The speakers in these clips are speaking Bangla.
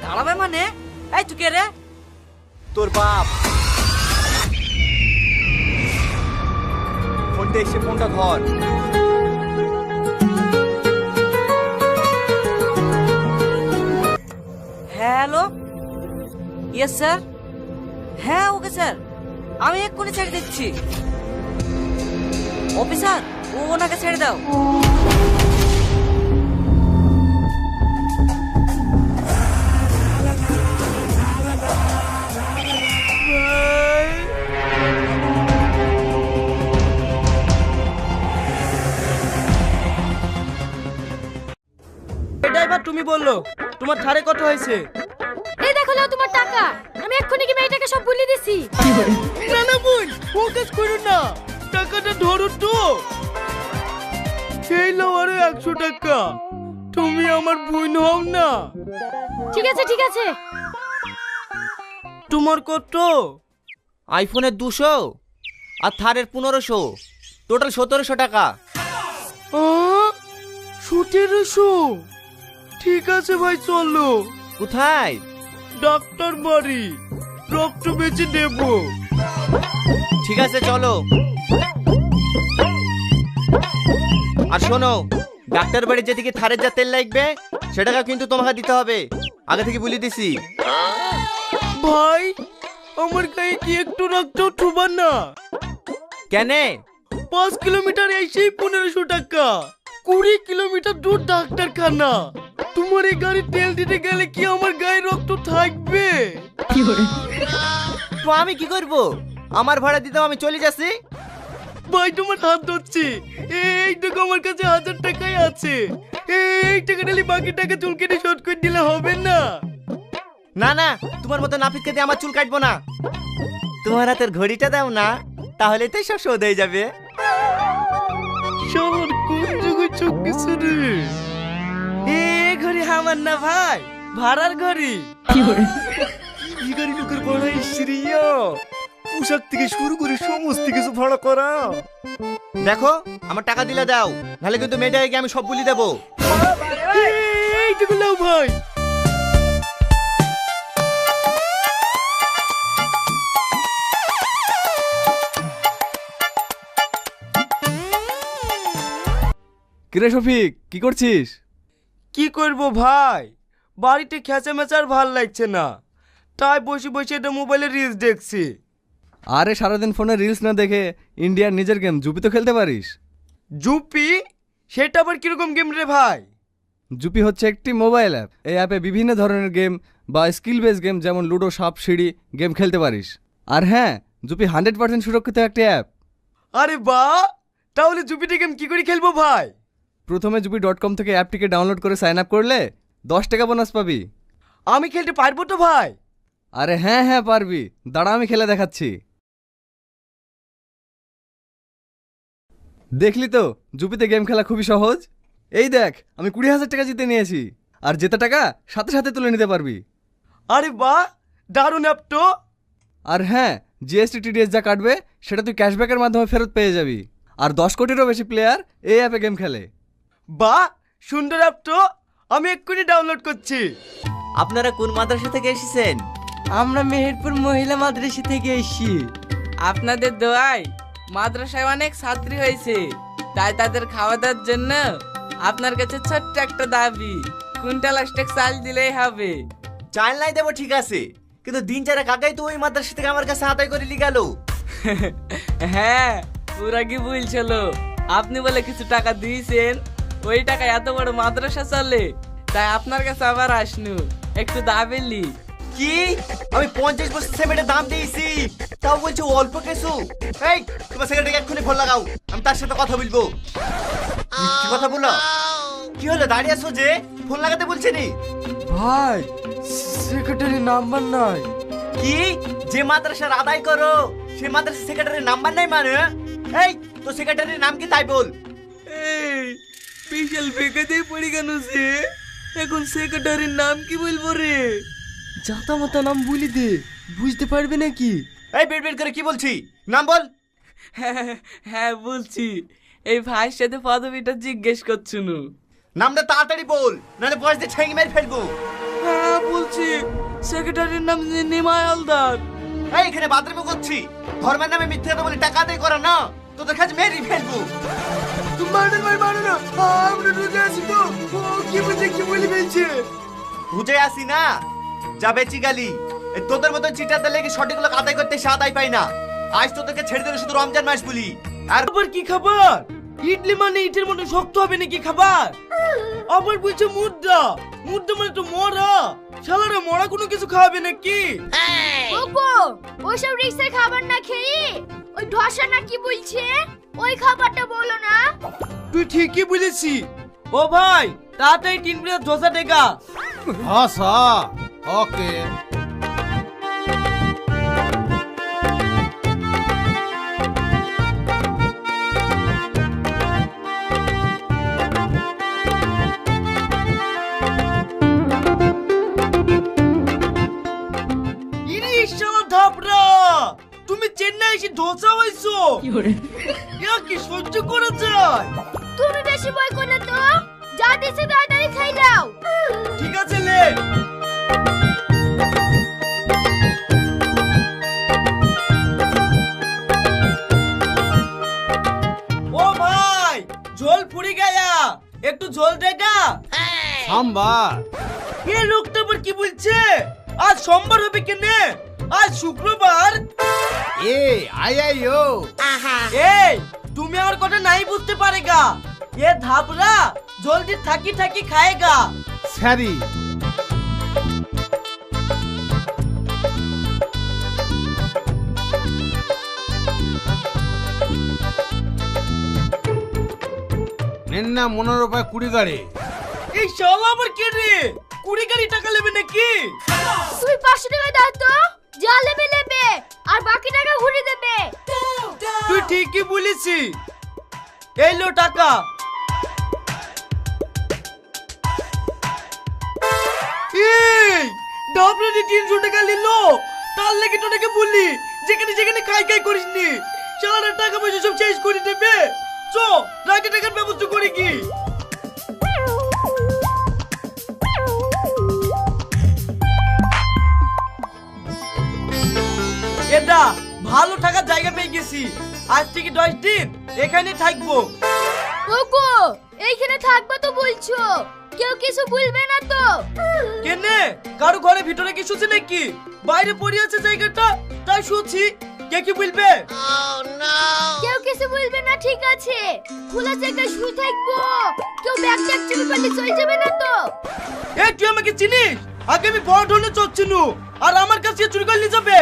দাঁড়াবে মানে? এই তুই কে রে? তোর বাপ। ফোনটা এসে ফোনটা ধর। Hello, yes sir. হ্যাঁ ওকে স্যার, আমি এক্ষুনি ছেড়ে দিচ্ছি। অফিসার, ওনাকে ছেড়ে দাও। এটাই বা তুমি বললো তোমার ধারে কত হয়েছে? এই দেখো নাও তোমার টাকা। আমি এক্ষুনি কি মেয়েটাকে সব বলে দিছি। না না বোন, ও কাজ করো না, টাকাটা ধরো তো। এই নাও আরো 100 টাকা। তুমি আমার বোন হও না? ঠিক আছে ঠিক আছে। তোমার কত? আইফোনের 200 আর থারের 1500, টোটাল 1700 টাকা। 1700? ঠিক আছে ভাই, চলো। কোথায়? ডাক্তার বাড়ি, রক্ত বেঁচে দেব। ঠিক আছে চলো। আর শোনো, ডাক্তার বাড়ি যেদিকে থারের যা তেল লাগবে সেটাকে কিন্তু তোমাকে দিতে হবে, আগে থেকে বলে দিছি। ভাই, আমার গায়ে কি একটু রক্ত ঠুবা না? কেনে? 5 কিলোমিটার এসেই 1500 টাকা, 20 কিলোমিটার দূর ডাক্তারখানা। তোমার এই গাড়ি তেল দিতে গেলে কি আমার গায়ে রক্ত থাকবে? তো আমি কি করব? আমার ভাড়া দিতেও আমি চলে যাচ্ছি। ভাই তোমার হাত ধরছি, এই দেখো আমার কাছে 1000 টাকাই আছে। এই টাকা নিলে বাকি টাকা চুল কেটে শোধ করে দিলে হবে না? না না, তোমার মতো নাপিতকে দিয়ে আমার চুল কাটবো না। তোমার হাতের ঘড়িটা দাও না, তাহলে তো সব শোধ হয়ে যাবে। শহর কোন যুগে চুকিছে রে? এই ঘড়ি আমার না ভাই, ভাড়ার ঘড়ি। এই গাড়ি লোকের ভাড়া ইসরিয়া, পোশাক থেকে শুরু করে সমস্ত কিছু ভাড়া করা। দেখো, আমার টাকা দিলে দাও, নাহলে কিন্তু মেয়েটাকে আমি সব বলি দেবো। এইটুকু নাও ভাই। কিরে শফিক, কি করছিস? কি করব ভাই, বাড়িতে খেঁচা মেচার ভাল লাগছে না, তাই বসে বসে এটা মোবাইলে রিলস দেখছি। আরে সারাদিন ফোনে রিলস না দেখে ইন্ডিয়ার নিজের গেম জুপি তো খেলতে পারিস। জুপি? সেটা আবার কিরকম গেম রে ভাই? জুপি হচ্ছে একটি মোবাইল অ্যাপ। এই অ্যাপে বিভিন্ন ধরনের গেম বা স্কিল বেস গেম যেমন লুডো, সাপ সিঁড়ি গেম খেলতে পারিস। আর হ্যাঁ, জুপি 100% সুরক্ষিত একটি অ্যাপ। আরে বাহ, তাহলে জুপিতে গেম কি করে খেলবো ভাই? প্রথমে jupi.com থেকে অ্যাপটিকে ডাউনলোড করে সাইন আপ করলে 10 টাকা বোনাস পাবি। আমি খেলতে পারবো তো ভাই? আরে হ্যাঁ হ্যাঁ পারবি, দাঁড়া আমি খেলে দেখাচ্ছি। দেখলি তো, জুপিতে গেম খেলা খুবই সহজ। এই দেখ, আমি 20,000 টাকা জিতে নিয়েছি, আর জেতা টাকা সাথে সাথে তুলে নিতে পারবি। আরে বাহ, দারুণ অ্যাপ তো। আর হ্যাঁ, জিএসটি টিডিএস যা কাটবে সেটা তুই ক্যাশব্যাকের মাধ্যমে ফেরত পেয়ে যাবি। আর 10 কোটিরও বেশি প্লেয়ার এই অ্যাপে গেম খেলে। বাহ, সুন্দর অ্যাপ তো, আমি এক্ষুনি ডাউনলোড করছি। আপনারা কোন মাদ্রাসা থেকে এসেছেন? আমরা মেহেরপুর মহিলা মাদ্রাসা থেকে এসেছি। আপনাদের দোয়ায় মাদ্রাসায় অনেক ছাত্রী হয়েছে, তাই তাদের খাওয়া দাওয়ার জন্য আপনার কাছে ছোট্ট একটা দাবি, কুইন্টাল অষ্টেক চাল দিলেই হবে। চাল নাই দেবো ঠিক আছে, কিন্তু দিন চারেক আগেই তো ওই মাদ্রাসা থেকে আমার কাছে আদায় করে নিয়ে গেল। হ্যাঁ, ওরা কি বলছিল আপনি বলে কিছু টাকা দিয়েছেন, ওই টাকা এত বড় মাদ্রাসা চলে, তাই আপনার কাছে আবার আসনু একটু দাবেলি। কি? আমি 50 বছর সিমেন্টের দাম দিয়েছি, তাও বলছো অল্প কিছু? এই, তোমার সেক্রেটারিকে এক্ষুনি ফোন লাগাও, আমি তার সাথে কথা বলবো। কি কথা বলো? কি হলো, দাঁড়িয়ে আছো যে? ফোন লাগাতে বলছি নি? ভাই, সেক্রেটারি নাম্বার নাই। কি? যে মাদ্রাসার আদায় করো সে মাদ্রাসার সেক্রেটারির নাম্বার নাই মানে? এই, তো সেক্রেটারির নাম কি তাই বল। এই বিশাল বেকাতেই পড়ে কেন সে? এখন সেক্রেটারির নাম কি বলবো রে? জাতা মাতা নাম বলি দে, বুঝতে পারবে নাকি? এই বের বের করে কি বলছি, নাম বল। হ্যাঁ বলছি, এই ভাইয়ের সাথে পদবিটা জিজ্ঞেস করছুনু। নামটা তাড়াতাড়ি বল, নাহলে বয়স দিয়ে ঠেঙে মেরে ফেলবো। হ্যাঁ বলছি, সেক্রেটারির নাম নিমাই হালদার। এই এখানে বাথরুমে করছি, ধর্মের নামে মিথ্যে কথা বলে টাকা আদায় করা না, তোদের কাছে মেরি ফেলবো। তুমি মারো ভাই মারো না, আমরা রোজে আছি তো। ও কি বুঝে কি বলি বলছে। বুঝে আসি না, যা বেচি গালি। এই তোদের মতো চিটাতে লেগে সঠিক লোক আদায় করতে সে আদায় পাই না। আজ তোদেরকে ছেড়ে দিলে শুধু রমজান মাস বলি। আর আবার কি খাবার? ইডলি মানে ইটের মতো শক্ত হবে নাকি খাবার? আবার বলছে মুদ্রা, মুদ্রা মানে তো মরা। শালারা মরা কোনো কিছু খাওয়াবে নাকি? ওগো ওইসব রিক্সের খাবার না খেয়ে ওই ধসা না কি বলছে ওই খাবারটা বলো না। তুই ঠিকই বলেছি। ও ভাই তাড়াতাড়ি 3 প্লেট ধোসা দেগা। হাসা ওকে। ইরে শালা ধাপড়া, তুমি চেন্নাই এসে ধোসা হইছো? ইয়া কি সহ্য করা যায়? তুমি বেশি বই করলে তো যা দিছে তাড়াতাড়ি খাই নাও। ঠিক আছে লে। ও ভাই ঝোল পুরি গায়া, একটু ঝোল দেগা। সাম্বার। এ লোকটা আবার কি বলছে? আজ সোমবার হবে কেনে? আজ শুক্রবার। এ আইও। এই তুমি আমার কথা নাই বুঝতে পারেগা। এ ধাপরা জলদি থাকি থাকি খায়েগা। সারি। নেন না 15 রুপায় 20 গাড়ি। এই শালা আবার কে রে? 20 গাড়ি টাকা নেবে নাকি? তুই 500 টাকা দাও তো, যা নেবে নেবে আর বাকি টাকা ঘুরে দেবে। তুই ঠিকই বলেছি। এই লো টাকা। এই ডাবরানি 300 টাকা নিলো, তার লাগি তোকে বললি যেখানে যেখানে খাই খাই করিস নি। শালার টাকা পয়সা সব শেষ করে দেবে। চ রাগে টাকার ব্যবস্থা করি কি। এটা ভালো থাকার জায়গা পেয়ে গেছি। আজ থেকে 10 দিন এখানে থাকবো। ওগো এইখানে থাকবা তো বলছো, কেউ কিছু বলবে না তো? কেনে কারো ঘরে ভিতরে কি শুছে নাকি? বাইরে পড়ে আছে জায়গাটা, তাই শুছি। কে কি বলবে? কেউ কিছু বলবে না ঠিক আছে, খোলা জায়গায় শুয়ে থাকবো। কেউ ব্যাগ ট্যাগ চুরি করলে চলে যাবে না তো? এই তুই আমাকে চিনিস? আগে আমি বড় ধরনের চচ্ছিনু, আর আমার কাছে চুরি করলে যাবে?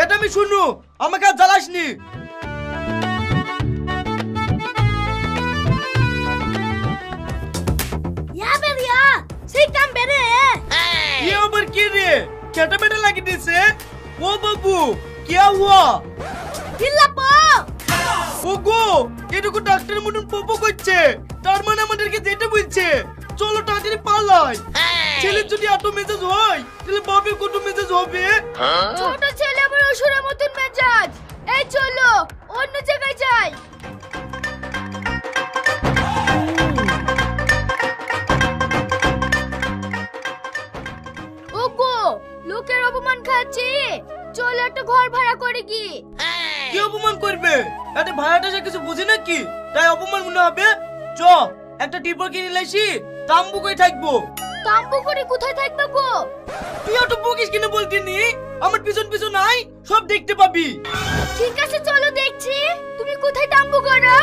এটা আমি শুনু, আমাকে আর জ্বালাসনি। ইয়াবে রিয়া সেই কাম বেরে। ये আবার কি রে? কেটা বেটা লাগি দিছে? ও বাবু क्या हुआ? হিল্লাপো ওগো এটুকু ডাক্তারের মতন পপো করছে, তার মানে আমাদেরকে যেতে বলছে চলো তাড়াতাড়ি পালাই। ছেলের যদি এত মেজাজ হয় তাহলে বাপের কত মেজাজ হবে? ছোট ছেলে আবার অসুরের মতন মেজাজ। এই চলো অন্য জায়গায় যাই। ওগো লোকের অপমান খাচ্ছি, চলো একটা ঘর ভাড়া করে কি। কি অপমান করবে? একটা ভাড়াটা সে কিছু বুঝে নাকি, তাই অপমান মনে হবে। চ একটা টিপর কিনে লাইছি, তাম্বু কই থাকবো। তাম্বু করে কোথায় থাকবে গো? তুই অত বকিস কিনে বলতিনি, আমার পিছন পিছন আই, সব দেখতে পাবি। ঠিক আছে চলো দেখছি তুমি কোথায় তাম্বু করো।